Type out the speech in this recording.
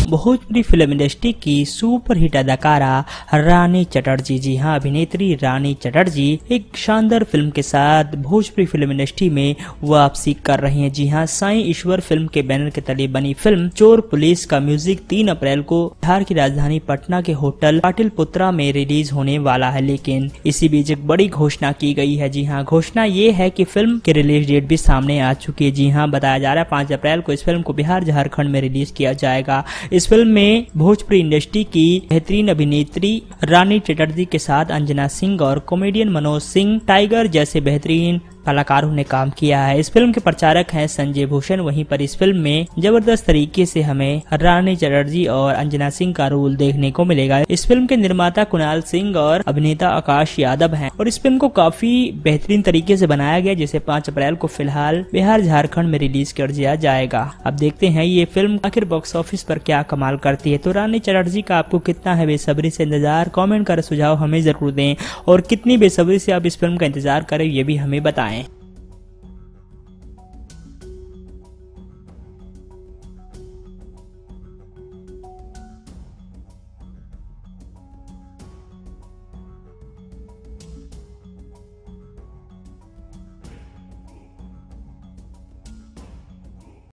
Bhojpuri film industry की super hit अदाकारा रानी चटर्जी। जी हाँ, अभिनेत्री रानी चटर्जी एक शानदार फिल्म के साथ भोजपुरी फिल्म इंडस्ट्री में वापसी कर रही हैं। जी हाँ, साईं ईश्वर फिल्म के बैनर के तले बनी फिल्म चोर पुलिस का म्यूजिक 3 अप्रैल को बिहार की राजधानी पटना के होटल पाटिलपुत्रा में रिलीज होने वाला है। लेकिन इसी बीच एक बड़ी घोषणा की गई है। जी हाँ, घोषणा ये है कि फिल्म की रिलीज डेट भी सामने आ चुकी है। जी हाँ, बताया जा रहा है 5 अप्रैल को इस फिल्म को बिहार झारखंड में रिलीज किया जाएगा। इस फिल्म में भोजपुरी इंडस्ट्री की बेहतरीन अभिनेत्री रानी चटर्जी के साथ अंजना सिंह और कॉमेडियन मनोज सिंह टाइगर जैसे बेहतरीन कलाकारों ने काम किया है। इस फिल्म के प्रचारक हैं संजय भूषण। वहीं पर इस फिल्म में जबरदस्त तरीके से हमें रानी चटर्जी और अंजना सिंह का रोल देखने को मिलेगा। इस फिल्म के निर्माता कुणाल सिंह और अभिनेता आकाश यादव हैं और इस फिल्म को काफी बेहतरीन तरीके से बनाया गया, जिसे 5 अप्रैल को फिलहाल बिहार झारखंड में रिलीज कर दिया जाएगा। अब देखते हैं ये फिल्म आखिर बॉक्स ऑफिस पर क्या कमाल करती है। तो रानी चटर्जी का आपको कितना है बेसब्री से इंतजार, कमेंट कर सुझाव हमें जरूर दें और कितनी बेसब्री से आप इस फिल्म का इंतजार करें ये भी हमें बताएं।